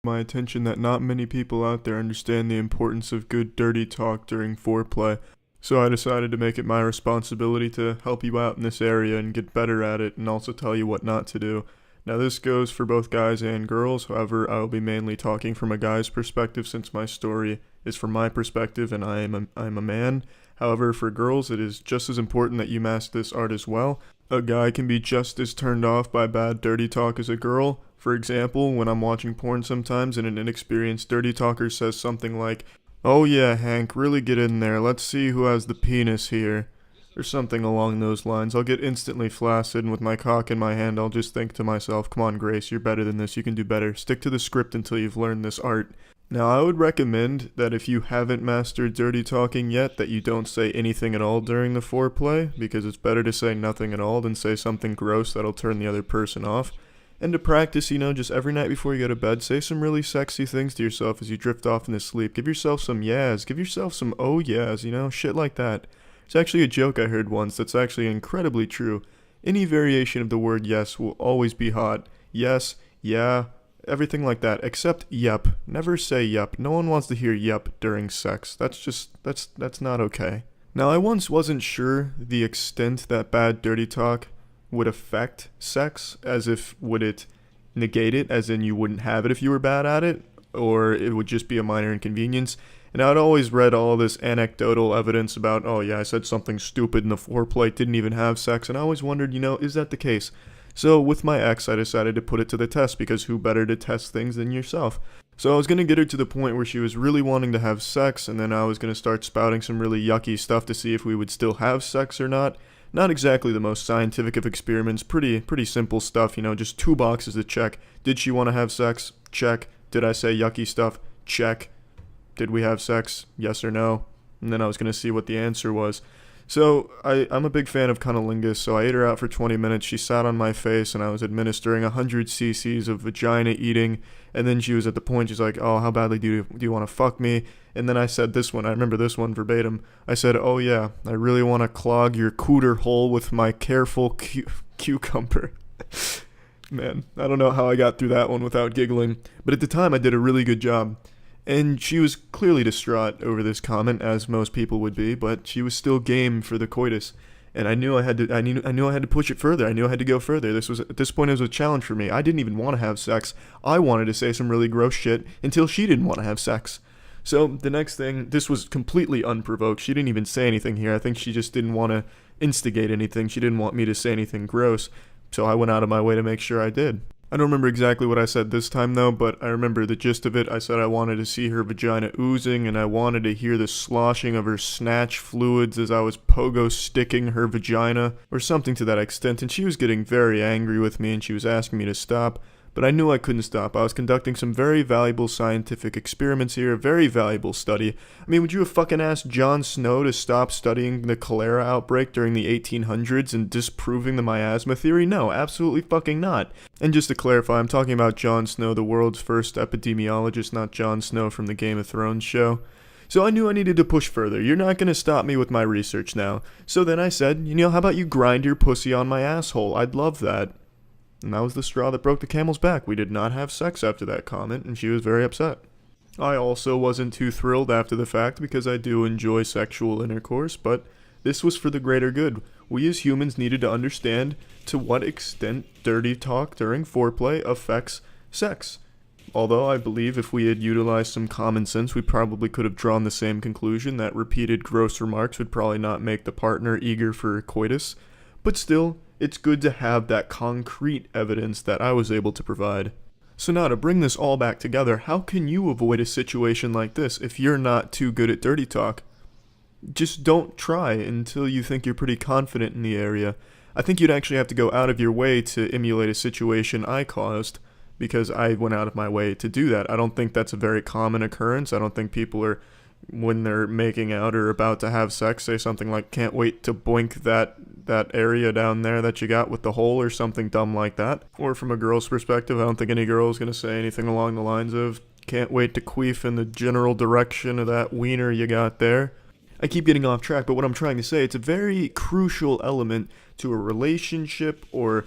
My attention that not many people out there understand the importance of good dirty talk during foreplay. So I decided to make it my responsibility to help you out in this area and get better at it and also tell you what not to do. Now this goes for both guys and girls, however I will be mainly talking from a guy's perspective since my story is from my perspective and I'm a man. However, for girls it is just as important that you master this art as well. A guy can be just as turned off by bad dirty talk as a girl. For example, when I'm watching porn sometimes and an inexperienced dirty talker says something like, "Oh yeah, Hank, really get in there, let's see who has the penis here," or something along those lines, I'll get instantly flaccid, and with my cock in my hand I'll just think to myself, "Come on Grace, you're better than this, you can do better, stick to the script until you've learned this art." Now I would recommend that if you haven't mastered dirty talking yet, that you don't say anything at all during the foreplay, because it's better to say nothing at all than say something gross that'll turn the other person off. And to practice, just every night before you go to bed, say some really sexy things to yourself as you drift off into sleep. Give yourself some yes, give yourself some oh yes, shit like that. It's actually a joke I heard once that's actually incredibly true. Any variation of the word yes will always be hot. Yes, yeah, everything like that, except yep. Never say yep. No one wants to hear yep during sex. That's not okay. Now, I once wasn't sure the extent that bad dirty talk would affect sex, as if would it negate it, as in you wouldn't have it if you were bad at it, or it would just be a minor inconvenience. And I'd always read all this anecdotal evidence about, oh yeah, I said something stupid in the foreplay, didn't even have sex, and I always wondered, is that the case? So with my ex, I decided to put it to the test, because who better to test things than yourself? So I was going to get her to the point where she was really wanting to have sex, and then I was going to start spouting some really yucky stuff to see if we would still have sex or not. Not exactly the most scientific of experiments, pretty simple stuff, just 2 boxes to check. Did she want to have sex? Check. Did I say yucky stuff? Check. Did we have sex? Yes or no? And then I was going to see what the answer was. So I'm a big fan of cunnilingus, so I ate her out for 20 minutes. She sat on my face, and I was administering 100 cc's of vagina eating. And then she was at the point, she's like, "Oh, how badly do you want to fuck me?" And then I said this one, I remember this one verbatim. I said, "Oh yeah, I really want to clog your cooter hole with my careful cucumber." Man, I don't know how I got through that one without giggling. But at the time, I did a really good job. And she was clearly distraught over this comment, as most people would be, but she was still game for the coitus. And I knew I had to push it further. I knew I had to go further. At this point it was a challenge for me. I didn't even want to have sex. I wanted to say some really gross shit until she didn't want to have sex. So the next thing, this was completely unprovoked. She didn't even say anything here. I think she just didn't want to instigate anything. She didn't want me to say anything gross. So I went out of my way to make sure I did. I don't remember exactly what I said this time though, but I remember the gist of it. I said I wanted to see her vagina oozing, and I wanted to hear the sloshing of her snatch fluids as I was pogo sticking her vagina, or something to that extent, and she was getting very angry with me and she was asking me to stop. But I knew I couldn't stop. I was conducting some very valuable scientific experiments here, a very valuable study. I mean, would you have fucking asked Jon Snow to stop studying the cholera outbreak during the 1800s and disproving the miasma theory? No, absolutely fucking not. And just to clarify, I'm talking about Jon Snow, the world's first epidemiologist, not Jon Snow from the Game of Thrones show. So I knew I needed to push further. You're not going to stop me with my research now. So then I said, how about you grind your pussy on my asshole? I'd love that. And that was the straw that broke the camel's back. We did not have sex after that comment, and she was very upset. I also wasn't too thrilled after the fact, because I do enjoy sexual intercourse, but this was for the greater good. We as humans needed to understand to what extent dirty talk during foreplay affects sex. Although I believe if we had utilized some common sense, we probably could have drawn the same conclusion, that repeated gross remarks would probably not make the partner eager for coitus. But still, it's good to have that concrete evidence that I was able to provide. So now to bring this all back together, how can you avoid a situation like this if you're not too good at dirty talk? Just don't try until you think you're pretty confident in the area. I think you'd actually have to go out of your way to emulate a situation I caused, because I went out of my way to do that. I don't think that's a very common occurrence. I don't think people are, when they're making out or about to have sex, say something like, "Can't wait to boink that area down there that you got with the hole," or something dumb like that. Or from a girl's perspective, I don't think any girl is going to say anything along the lines of, "Can't wait to queef in the general direction of that wiener you got there." I keep getting off track, but what I'm trying to say, it's a very crucial element to a relationship or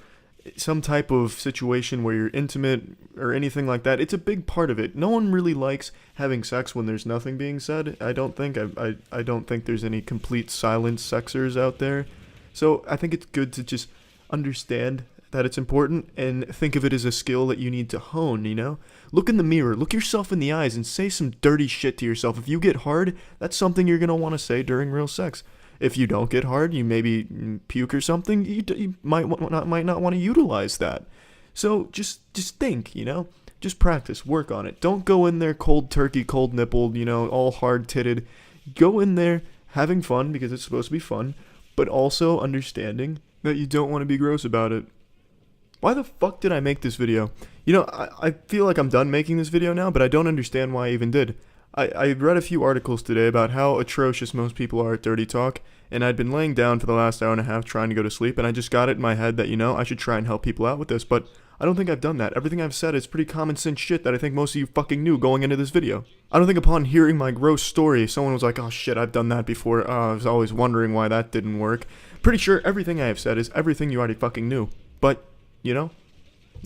some type of situation where you're intimate or anything like that, it's a big part of it. No one really likes having sex when there's nothing being said. I don't think. I don't think there's any complete silent sexers out there. So I think it's good to just understand that it's important and think of it as a skill that you need to hone, you know? Look in the mirror, look yourself in the eyes and say some dirty shit to yourself. If you get hard, that's something you're going to want to say during real sex. If you don't get hard, you maybe puke or something, you might not want to utilize that. So just think, you know? Just practice, work on it. Don't go in there cold turkey, cold nippled, you know, all hard-titted. Go in there having fun because it's supposed to be fun, but also understanding that you don't want to be gross about it. Why the fuck did I make this video? You know, I feel like I'm done making this video now, but I don't understand why I even did. I read a few articles today about how atrocious most people are at dirty talk, and I'd been laying down for the last hour and a half trying to go to sleep, and I just got it in my head that, you know, I should try and help people out with this, but I don't think I've done that. Everything I've said is pretty common sense shit that I think most of you fucking knew going into this video. I don't think upon hearing my gross story, someone was like, oh shit, I've done that before, I was always wondering why that didn't work. Pretty sure everything I have said is everything you already fucking knew. But, you know,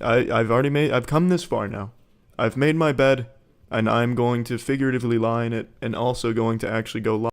I've come this far now. I've made my bed, and I'm going to figuratively lie in it, and also going to actually go lie.